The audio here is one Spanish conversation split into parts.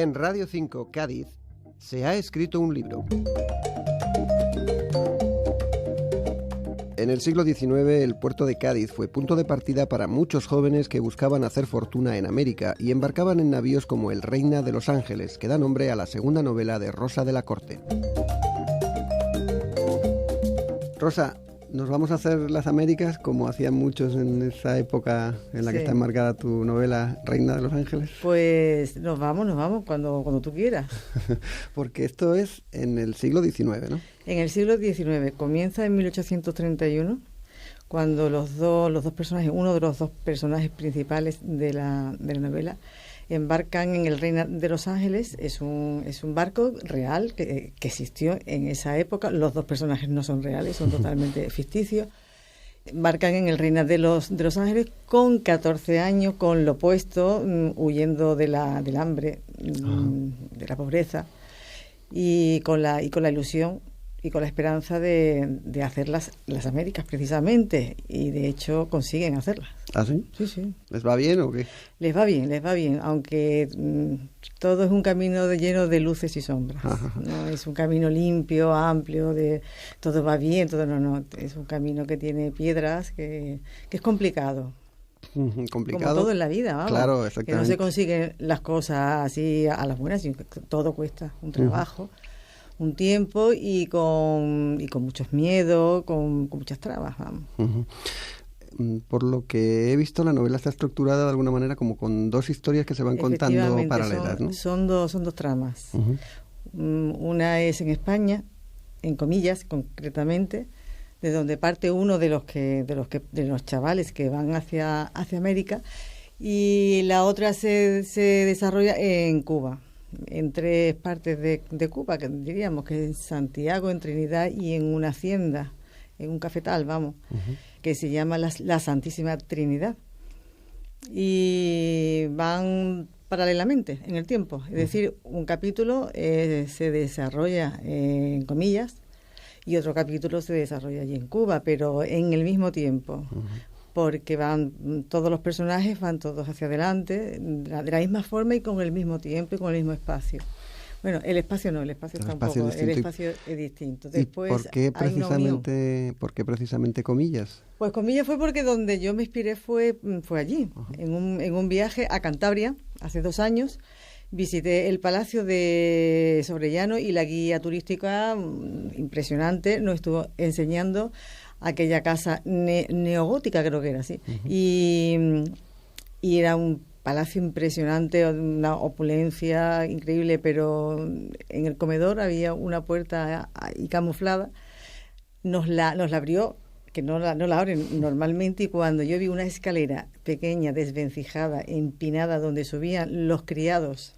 En Radio 5 Cádiz se ha escrito un libro. En el siglo XIX, el puerto de Cádiz fue punto de partida para muchos jóvenes que buscaban hacer fortuna en América y embarcaban en navíos como el Reina de los Ángeles, que da nombre a la segunda novela de Rosa de la Corte. Rosa, ¿nos vamos a hacer las Américas como hacían muchos en esa época en la que está enmarcada tu novela Reina de los Ángeles? Pues nos vamos, cuando tú quieras. Porque esto es en el siglo XIX, ¿no? En el siglo XIX, comienza en 1831, cuando los dos personajes, uno de los dos personajes principales de la novela, embarcan en el Reina de los Ángeles. Es un barco real que existió en esa época. Los dos personajes no son reales, son totalmente ficticios. Embarcan en el Reina de los Ángeles con 14 años, con lo opuesto, huyendo del hambre, de la pobreza, y con la ilusión y con la esperanza de hacer las Américas, precisamente, y de hecho consiguen hacerlas. ¿Ah, sí? Sí. ¿Les va bien o qué? Les va bien, aunque todo es un camino lleno de luces y sombras. No es un camino limpio, amplio, de todo va bien, todo no. Es un camino que tiene piedras, que es complicado. Complicado. Como todo en la vida, vamos. Claro, exactamente. Que no se consiguen las cosas así a las buenas, sino que todo cuesta un trabajo, un tiempo y con muchos miedos, con muchas trabas, vamos. Por lo que he visto, la novela está estructurada de alguna manera como con dos historias que se van contando paralelas, ¿no? Son dos tramas. Una es en España, en comillas, concretamente, de donde parte uno de los chavales que van hacia América, y la otra se desarrolla en Cuba, en tres partes de Cuba, que diríamos que en Santiago, en Trinidad y en una hacienda, en un cafetal, vamos, que se llama la Santísima Trinidad. Y van paralelamente en el tiempo, es decir, un capítulo se desarrolla en comillas y otro capítulo se desarrolla allí en Cuba, pero en el mismo tiempo. Porque van todos los personajes, van todos hacia adelante, de la misma forma y con el mismo tiempo y con el mismo espacio. Bueno, el espacio no, el espacio tampoco, el espacio es distinto. Después, ¿Y por qué precisamente comillas? Pues comillas fue porque donde yo me inspiré fue allí, en un viaje a Cantabria, hace 2 años. Visité el Palacio de Sobrellano y la guía turística, impresionante, nos estuvo enseñando aquella casa neogótica, creo que era así, y era un palacio impresionante, una opulencia increíble, pero en el comedor había una puerta ahí camuflada, nos la abrió, que no la abren normalmente, y cuando yo vi una escalera pequeña, desvencijada, empinada, donde subían los criados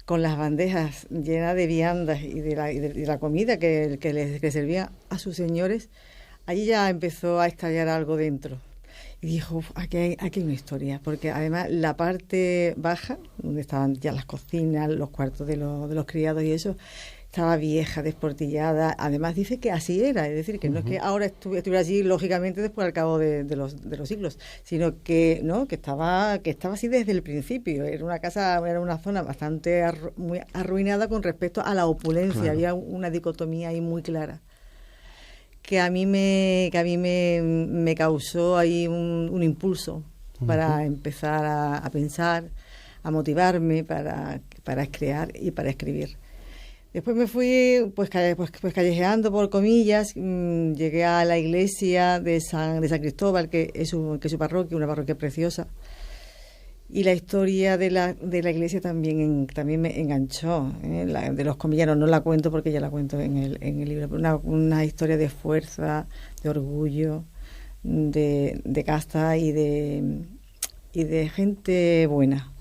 con las bandejas llenas de viandas y de la comida que les servían a sus señores, allí ya empezó a estallar algo dentro. Y dijo, aquí hay una historia, porque además la parte baja, donde estaban ya las cocinas, los cuartos de los criados y eso, estaba vieja, desportillada. Además dice que así era, es decir, que no es que ahora estuviera allí, lógicamente, después al cabo de los siglos, sino que no, que estaba así desde el principio. Era una zona bastante muy arruinada con respecto a la opulencia. Claro. Había una dicotomía ahí muy clara, que a mí me causó ahí un impulso para empezar a pensar, a motivarme para crear y para escribir. Después me fui pues callejeando por comillas, llegué a la iglesia de San Cristóbal, que es su parroquia, una parroquia preciosa. Y la historia de la iglesia también me enganchó. La de los comillanos no la cuento porque ya la cuento en el libro, pero una historia de fuerza, de orgullo, de casta y de gente buena.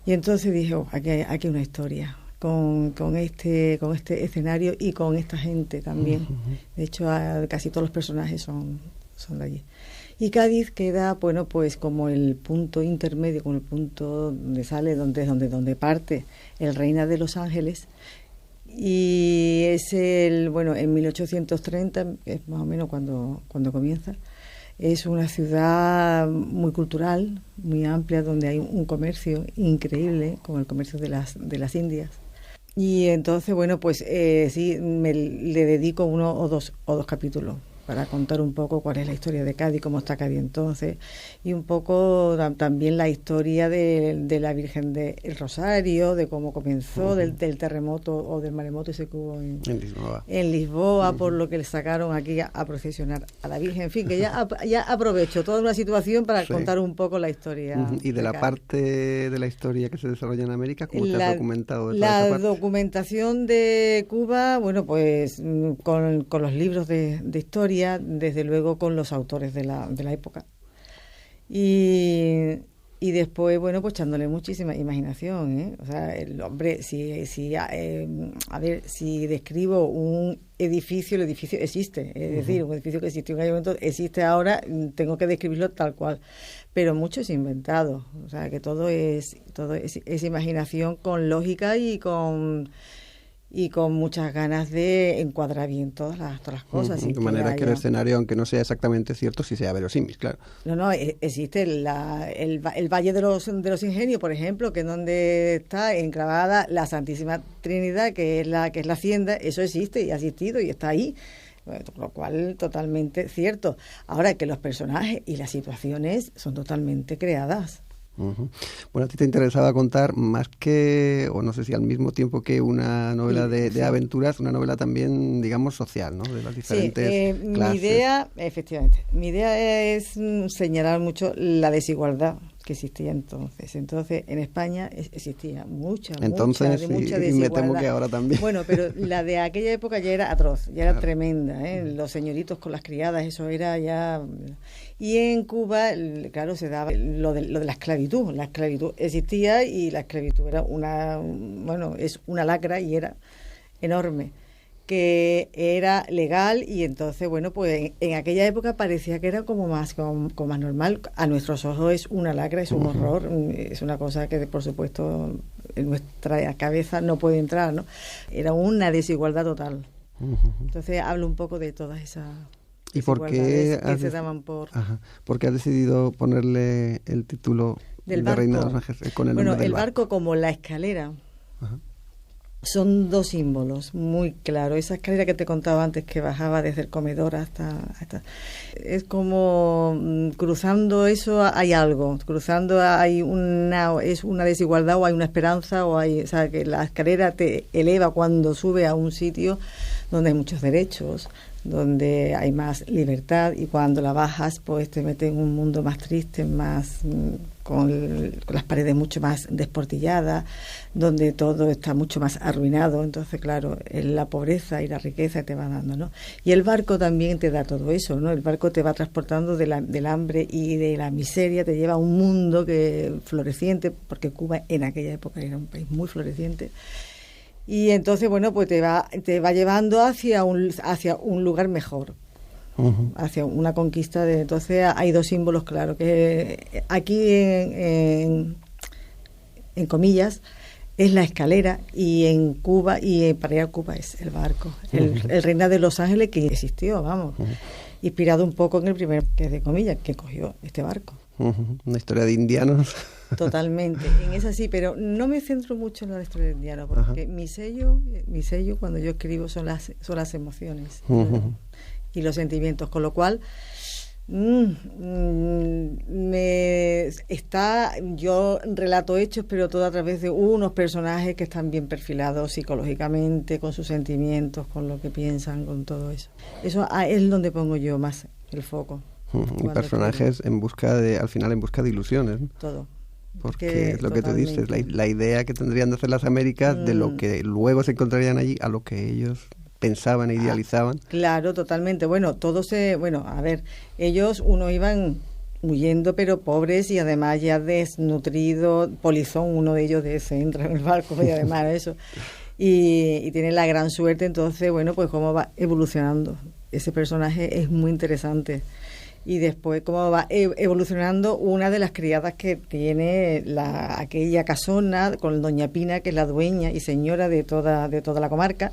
Y entonces dije, aquí hay una historia con este escenario y con esta gente también. De hecho, casi todos los personajes son de allí. Y Cádiz queda, bueno, pues como el punto intermedio, como el punto donde sale, donde parte el Reina de los Ángeles. Y es en 1830, es más o menos cuando comienza, Es una ciudad muy cultural, muy amplia, donde hay un comercio increíble, como el comercio de las Indias. Y entonces, bueno, pues sí, le dedico uno o dos capítulos para contar un poco cuál es la historia de Cádiz, cómo está Cádiz entonces, y un poco también la historia de la Virgen del Rosario, de cómo comenzó, del terremoto o del maremoto ese que hubo en Lisboa, por lo que le sacaron aquí a procesionar a la Virgen. En fin, que ya aprovecho toda una situación para contar un poco la historia. Y de la parte de la historia que se desarrolla en América, ¿cómo te has documentado? La documentación de Cuba, bueno, pues con los libros de historia, desde luego con los autores de la época. Y después, bueno, pues echándole muchísima imaginación, ¿eh? O sea, el hombre, a ver, si describo un edificio, el edificio existe. Es decir, un edificio que existió en aquel momento existe ahora, tengo que describirlo tal cual. Pero mucho es inventado. O sea, que todo es imaginación con lógica y con muchas ganas de encuadrar bien todas las cosas. De manera que el escenario, aunque no sea exactamente cierto, sí sea verosímil, claro. No, existe el Valle de los Ingenios, por ejemplo, que es donde está enclavada la Santísima Trinidad, que es la hacienda. Eso existe y ha existido y está ahí. Lo cual totalmente cierto. Ahora que los personajes y las situaciones son totalmente creadas. Bueno, a ti te interesaba contar más que, o no sé si al mismo tiempo que una novela de aventuras, una novela también, digamos, social, ¿no? De las diferentes clases. Mi idea es señalar mucho la desigualdad que existía entonces. Entonces, en España existía mucha desigualdad. Y me temo que ahora también. Bueno, pero la de aquella época ya era atroz, ya era tremenda, ¿eh? Los señoritos con las criadas, eso era ya... Y en Cuba, claro, se daba lo de la esclavitud. La esclavitud existía y la esclavitud era es una lacra y era enorme, que era legal y entonces, bueno, pues en aquella época parecía que era como más normal. A nuestros ojos es una lacra, es un horror, es una cosa que, por supuesto, en nuestra cabeza no puede entrar, ¿no? Era una desigualdad total. Entonces hablo un poco de todas esas... ¿Y por qué ¿por qué has decidido ponerle el título del de Reina de los Ángeles con el nombre del barco? El barco como la escalera. Son dos símbolos muy claros. Esa escalera que te contaba antes que bajaba desde el comedor hasta es como cruzando eso hay algo, cruzando es una desigualdad o hay una esperanza o sea, que la escalera te eleva cuando sube a un sitio donde hay muchos derechos, donde hay más libertad, y cuando la bajas pues te metes en un mundo más triste, más con las paredes mucho más desportilladas, donde todo está mucho más arruinado. Entonces, claro, la pobreza y la riqueza te va dando, ¿no? Y el barco también te da todo eso, ¿no? El barco te va transportando del hambre y de la miseria, te lleva a un mundo floreciente, porque Cuba en aquella época era un país muy floreciente. Y entonces, bueno, pues te va llevando hacia un lugar mejor, hacia una conquista. Entonces hay dos símbolos, claro, que aquí en comillas es la escalera, y en Cuba, y para ir a Cuba es el barco, el Reina de los Ángeles, que existió, vamos, inspirado un poco en el primer, que es de comillas, que cogió este barco. Una historia de indianos. Totalmente, en esa sí, pero no me centro mucho en la historia de indiano, porque mi sello cuando yo escribo son las emociones y los sentimientos, con lo cual yo relato hechos, pero todo a través de unos personajes que están bien perfilados psicológicamente, con sus sentimientos, con lo que piensan, con todo eso. Eso es donde pongo yo más el foco. Y personajes al final en busca de ilusiones, ¿no? Todo. Porque es lo que tú dices, la idea que tendrían de hacer las Américas, de lo que luego se encontrarían allí, a lo que ellos pensaban e idealizaban. Claro, totalmente. Bueno, a ver, uno iban huyendo, pero pobres, y además ya desnutrido, polizón, uno de ellos entra en el barco, y además eso. Y tiene la gran suerte. Entonces, bueno, pues cómo va evolucionando. Ese personaje es muy interesante. Y después cómo va evolucionando una de las criadas que tiene aquella casona con doña Pina, que es la dueña y señora de toda la comarca,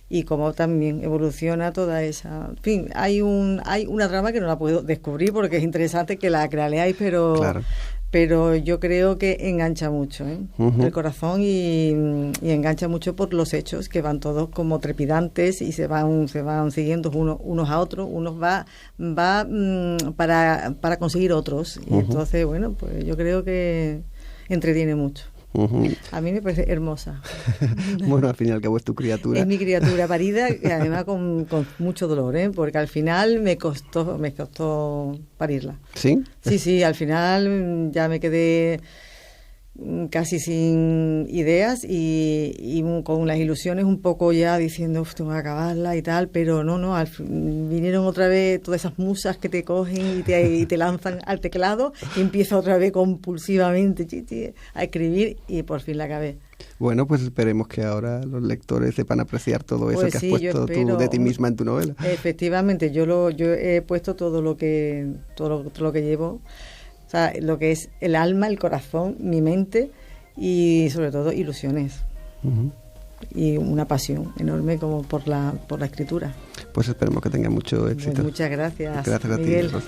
y cómo también evoluciona toda esa... En fin, hay una trama que no la puedo descubrir porque es interesante que la leáis, pero... Claro. Pero yo creo que engancha mucho, el corazón y engancha mucho por los hechos que van todos como trepidantes y se van siguiendo unos a otros, unos va para conseguir otros. Y entonces, bueno, pues yo creo que entretiene mucho. A mí me parece hermosa. Bueno, al fin y al cabo es tu criatura. Es mi criatura parida, y además con mucho dolor, porque al final me costó parirla. ¿Sí? Sí, al final ya me quedé casi sin ideas y con las ilusiones un poco ya diciendo, tengo que acabarla y tal, pero no, vinieron otra vez todas esas musas que te cogen y te lanzan al teclado y empiezo otra vez compulsivamente a escribir y por fin la acabé. Bueno, pues esperemos que ahora los lectores sepan apreciar todo eso Pues que sí, has puesto tú de ti misma en tu novela. Efectivamente, yo he puesto todo lo que llevo. O sea, lo que es el alma, el corazón, mi mente y sobre todo ilusiones. Y una pasión enorme como por la escritura. Pues esperemos que tenga mucho éxito. Pues muchas gracias. Gracias a ti, Miguel. Rosa.